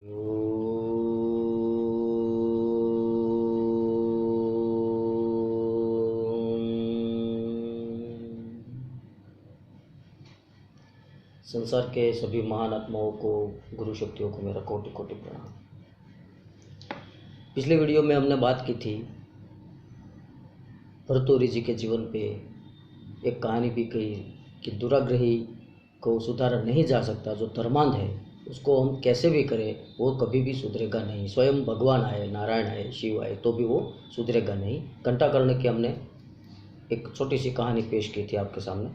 संसार के सभी महान आत्माओं को, गुरु शक्तियों को मेरा कोटि कोटि प्रणाम। पिछले वीडियो में हमने बात की थी भर्तृहरि जी के जीवन पे, एक कहानी भी कही कि दुराग्रही को सुधारा नहीं जा सकता। जो धर्मांध है उसको हम कैसे भी करें वो कभी भी सुधरेगा नहीं। स्वयं भगवान आए, नारायण आए, शिव आए तो भी वो सुधरेगा नहीं। घंटाकर्ण की हमने एक छोटी सी कहानी पेश की थी आपके सामने।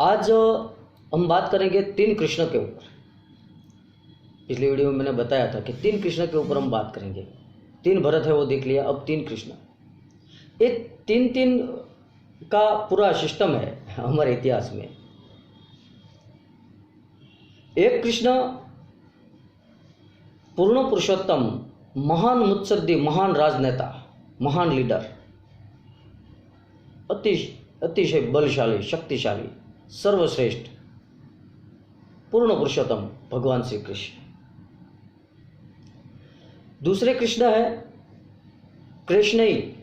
आज हम बात करेंगे 3 कृष्ण के ऊपर। पिछले वीडियो में मैंने बताया था कि 3 कृष्ण के ऊपर हम बात करेंगे। 3 भरत है वो देख लिया, अब 3 कृष्ण। ये 3 का पूरा सिस्टम है हमारे इतिहास में। एक कृष्ण पूर्ण पुरुषोत्तम, महान मुत्सद्दी, महान राजनेता, महान लीडर, अतिशय बलशाली, शक्तिशाली, सर्वश्रेष्ठ, पूर्ण पुरुषोत्तम भगवान श्री कृष्ण। दूसरे कृष्ण है कृष्णई,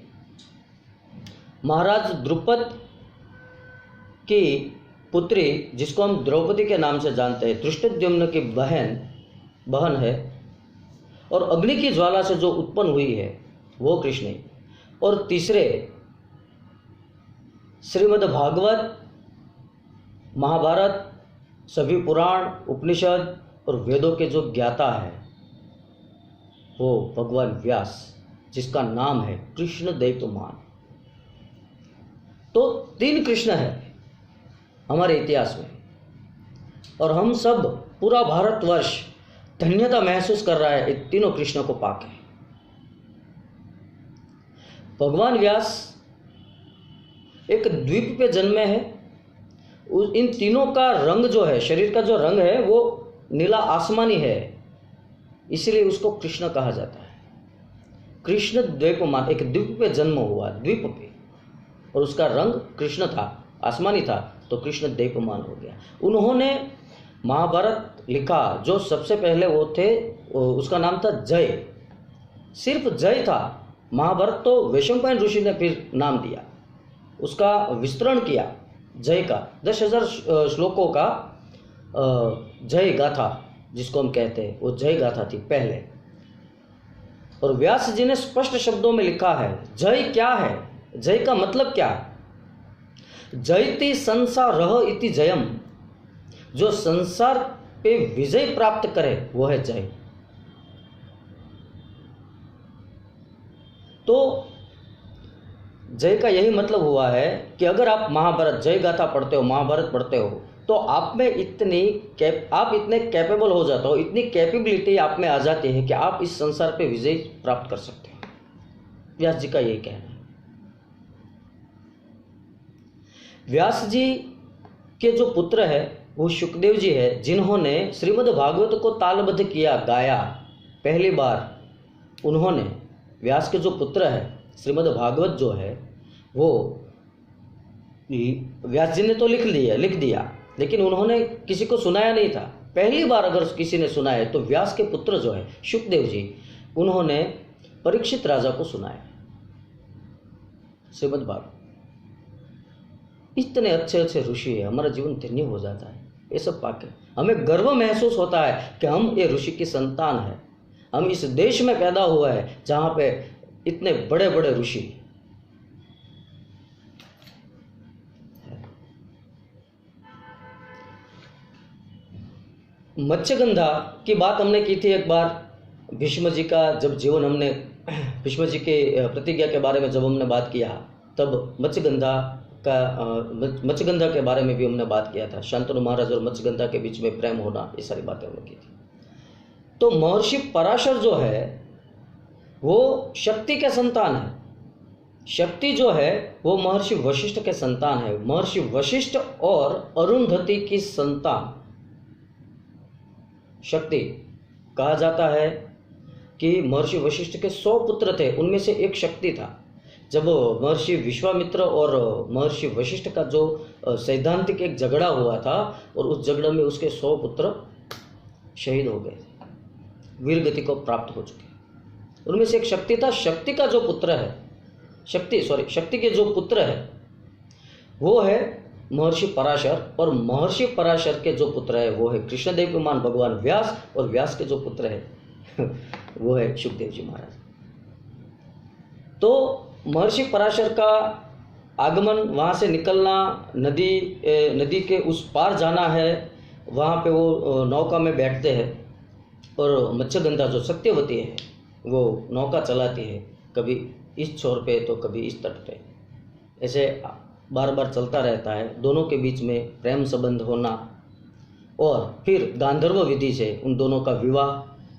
महाराज द्रुपद की पुत्री, जिसको हम द्रौपदी के नाम से जानते हैं, धृष्टद्युम्न की बहन है और अग्नि की ज्वाला से जो उत्पन्न हुई है वो कृष्ण। और तीसरे श्रीमद् भागवत, महाभारत, सभी पुराण, उपनिषद और वेदों के जो ज्ञाता है वो भगवान व्यास, जिसका नाम है कृष्ण दैत्यमान। तो 3 कृष्ण है हमारे इतिहास में और हम सब, पूरा भारतवर्ष धन्यता महसूस कर रहा है इन तीनों कृष्णों को पाके। भगवान व्यास एक द्वीप पे जन्मे हैं। इन तीनों का रंग जो है, शरीर का जो रंग है वो नीला आसमानी है, इसलिए उसको कृष्ण कहा जाता है। कृष्ण द्वैपमान, एक द्वीप पे जन्म हुआ, द्वीप पे, और उसका रंग कृष्ण था, आसमानी था, तो कृष्ण द्वैपमान हो गया। उन्होंने महाभारत लिखा, जो सबसे पहले वो थे, उसका नाम था जय। सिर्फ जय था। महाभारत तो वैशंपायन ऋषि ने फिर नाम दिया, उसका विस्तरण किया जय का। 10,000 श्लोकों का जय गाथा जिसको हम कहते हैं, वो जय गाथा थी पहले। और व्यास जी ने स्पष्ट शब्दों में लिखा है जय क्या है, जय का मतलब क्या है। जयति संसारः इति जयम, जो संसार पे विजय प्राप्त करे वो है जय। तो जय का यही मतलब हुआ है कि अगर आप महाभारत जय गाथा पढ़ते हो, महाभारत पढ़ते हो, तो आप में आप इतने कैपेबल हो जाते हो, इतनी कैपेबिलिटी आप में आ जाती है कि आप इस संसार पे विजय प्राप्त कर सकते हो। व्यास जी का यही कहना है। व्यास जी के जो पुत्र है वो शुकदेव जी है, जिन्होंने श्रीमद् भागवत को तालबद्ध किया, गाया पहली बार। उन्होंने, व्यास के जो पुत्र है, श्रीमद् भागवत जो है वो व्यास जी ने तो लिख दिया, लेकिन उन्होंने किसी को सुनाया नहीं था। पहली बार अगर किसी ने सुना है तो व्यास के पुत्र जो है शुकदेव जी, उन्होंने परीक्षित राजा को सुनाया श्रीमद् भागवत। इतने अच्छे अच्छे ऋषि है, हमारा जीवन धन्य हो जाता है ये सब पाके। हमें गर्व महसूस होता है कि हम ये ऋषि की संतान है, हम इस देश में पैदा हुआ है जहाँ पे इतने बड़े बड़े ऋषि। मत्स्यगंधा की बात हमने की थी एक बार। भीष्म जी का जब जीवन, हमने भीष्म जी के प्रतिज्ञा के बारे में जब हमने बात किया, तब मत्स्यगंधा के बारे में भी हमने बात किया था। शांतनु महाराज और मत्स्यगंधा के बीच में प्रेम होना, ये सारी बातें हमने की थी। तो महर्षि पराशर जो है वो शक्ति के संतान है। शक्ति जो है वो महर्षि वशिष्ठ के संतान है। महर्षि वशिष्ठ और अरुंधति की संतान शक्ति। कहा जाता है कि महर्षि वशिष्ठ के 100 पुत्र थे, उनमें से एक शक्ति था। जब महर्षि विश्वामित्र और महर्षि वशिष्ठ का जो सैद्धांतिक एक झगड़ा हुआ था, और उस झगड़े में उसके 100 पुत्र शहीद हो गए। वीर गति को प्राप्त हो चुके हैं। उनमें से एक शक्ति था, शक्ति का जो पुत्र है, शक्ति के जो पुत्र है वो है महर्षि पराशर, और महर्षि पराशर के जो पुत्र है वो है कृष्णदेवमान भगवान व्यास, और व्यास के जो पुत्र है वो है शुकदेव जी महाराज। तो महर्षि पराशर का आगमन, वहाँ से निकलना, नदी के उस पार जाना है, वहाँ पे वो नौका में बैठते हैं, और मत्स्यगंधा जो सत्यवती है वो नौका चलाती है, कभी इस छोर पे तो कभी इस तट पे, ऐसे बार बार चलता रहता है। दोनों के बीच में प्रेम संबंध होना, और फिर गांधर्व विधि से उन दोनों का विवाह,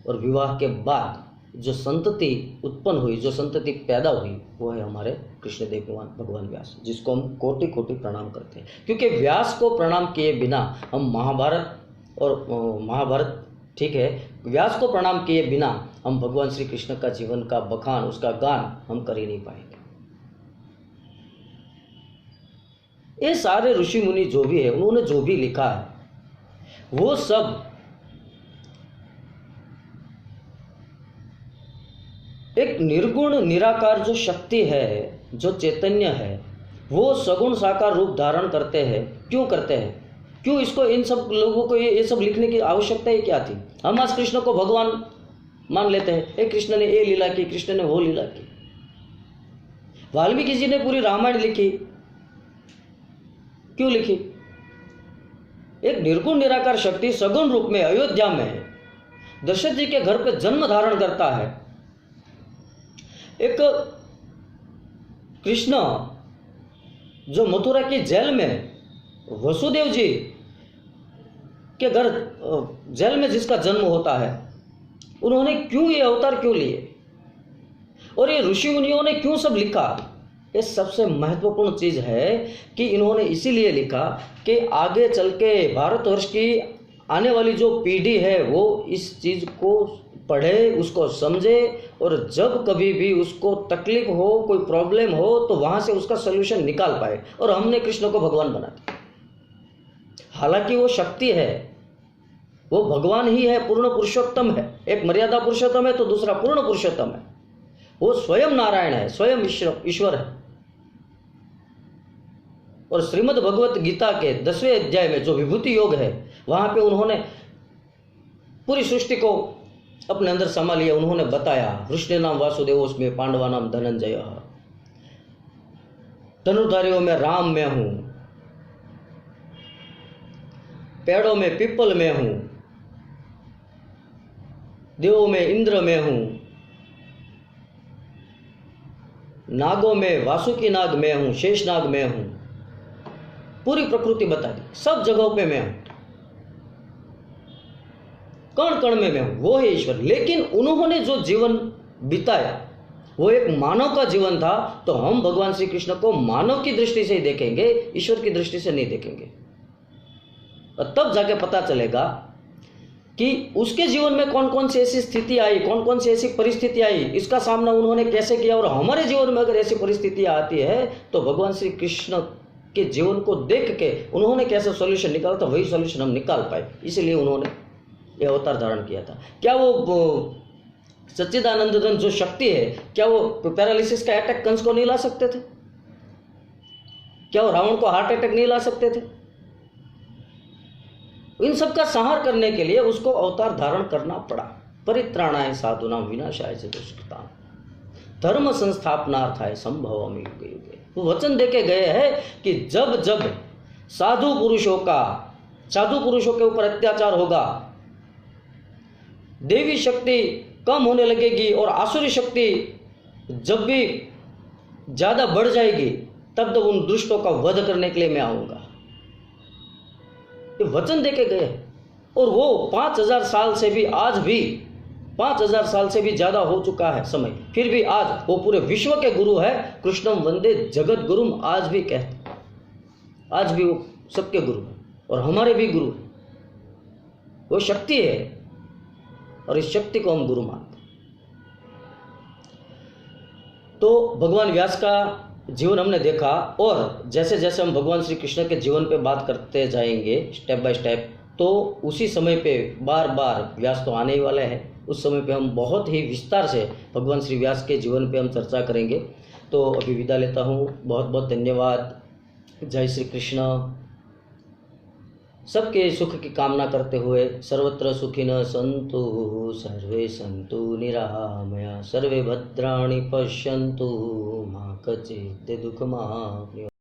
और विवाह के बाद जो संतति उत्पन्न हुई, जो संतति पैदा हुई, वो है हमारे कृष्णदेव भगवान व्यास, जिसको हम कोटि कोटि प्रणाम करते हैं। क्योंकि व्यास को प्रणाम किए बिना हम महाभारत ठीक है, व्यास को प्रणाम किए बिना हम भगवान श्री कृष्ण का जीवन का बखान, उसका गान हम कर ही नहीं पाएंगे। ये सारे ऋषि मुनि जो भी है, उन्होंने जो भी लिखा है वो सब एक निर्गुण निराकार जो शक्ति है, जो चैतन्य है, वो सगुण साकार रूप धारण करते हैं। क्यों करते हैं? क्यों इसको, इन सब लोगों को ये सब लिखने की आवश्यकता ही क्या थी? हम आज कृष्ण को भगवान मान लेते हैं, एक कृष्ण ने ये लीला की, कृष्ण ने वो लीला की। वाल्मीकि जी ने पूरी रामायण लिखी, क्यों लिखी? एक निर्गुण निराकार शक्ति सगुण रूप में अयोध्या में दशरथ जी के घर पे जन्म धारण करता है। एक कृष्ण जो मथुरा की जेल में, वसुदेव जी के घर जेल में जिसका जन्म होता है, उन्होंने क्यों ये अवतार क्यों लिए, और ये ऋषि मुनियों ने क्यों सब लिखा? ये सबसे महत्वपूर्ण चीज है कि इन्होंने इसीलिए लिखा कि आगे चल के भारतवर्ष की आने वाली जो पीढ़ी है वो इस चीज को पढ़े, उसको समझे, और जब कभी भी उसको तकलीफ हो, कोई प्रॉब्लम हो, तो वहां से उसका सलूशन निकाल पाए। और हमने कृष्ण को भगवान बना दिया। हालांकि वो शक्ति है, वो भगवान ही है, पूर्ण पुरुषोत्तम है। एक मर्यादा पुरुषोत्तम है तो दूसरा पूर्ण पुरुषोत्तम है। वो स्वयं नारायण है, स्वयं ईश्वर है। और श्रीमद् भगवत गीता के 10वें अध्याय में जो विभूति योग है, वहां पे उन्होंने पूरी सृष्टि को अपने अंदर समा लिया। उन्होंने बताया, वृष्णि नाम वासुदेवोस्मि पांडवा नाम धनंजय, धनुर्धारियों में राम में हूं, पेड़ों में पीपल में हूं, देवों में इंद्र में हूं, नागों में वासुकी नाग में हूं, शेष नाग में हूं। पूरी प्रकृति बता दी, सब जगहों पे मैं हूं, कण कण में मैं हूं, वो है ईश्वर। लेकिन उन्होंने जो जीवन बिताया वो एक मानव का जीवन था, तो हम भगवान श्री कृष्ण को मानव की दृष्टि से ही देखेंगे, ईश्वर की दृष्टि से नहीं देखेंगे। और तब जाके पता चलेगा कि उसके जीवन में कौन कौन सी ऐसी स्थिति आई, कौन कौन सी ऐसी परिस्थिति आई, इसका सामना उन्होंने कैसे किया। और हमारे जीवन में अगर ऐसी परिस्थितियां आती है तो भगवान श्री कृष्ण के जीवन को देख के उन्होंने कैसे सॉल्यूशन निकाला था, वही सॉल्यूशन हम निकाल पाए। इसलिए उन्होंने ये अवतार धारण किया था। क्या वो सच्चिदानंदन जो शक्ति है, क्या वो पैरालिसिस का अटैक कंस को नहीं ला सकते थे? क्या वो रावण को हार्ट अटैक नहीं ला सकते थे? इन सब का संहार करने के लिए उसको अवतार धारण करना पड़ा। परित्राणाय साधुनां विनाशाय च दुष्कृतां धर्म संस्थापनार्थाय संभवामि युगे युगे। वो वचन देके गए हैं कि जब जब साधु पुरुषों के ऊपर अत्याचार होगा, देवी शक्ति कम होने लगेगी और आसुरी शक्ति जब भी ज्यादा बढ़ जाएगी, तब तक उन दुष्टों का वध करने के लिए मैं आऊंगा। ये वचन देके गए। और वो 5000 साल से भी, आज भी 5000 साल से भी ज्यादा हो चुका है समय, फिर भी आज वो पूरे विश्व के गुरु है। कृष्णम वंदे जगत गुरुम आज भी कहते, आज भी वो सबके गुरु है और हमारे भी गुरु है। वो शक्ति है और इस शक्ति को हम गुरु मानते। तो भगवान व्यास का जीवन हमने देखा, और जैसे जैसे हम भगवान श्री कृष्ण के जीवन पे बात करते जाएंगे स्टेप बाय स्टेप, तो उसी समय पे बार बार व्यास तो आने ही वाले हैं, उस समय पे हम बहुत ही विस्तार से भगवान श्री व्यास के जीवन पे हम चर्चा करेंगे। तो अभी विदा लेता हूँ, बहुत बहुत धन्यवाद। जय श्री कृष्ण। सबके सुख की कामना करते हुए सर्वत्र सुखिनः सन्तु सर्वे सन्तु निरामया सर्वे भद्राणि पश्यन्तु मा कचित् दुःखमाप्नुयात्।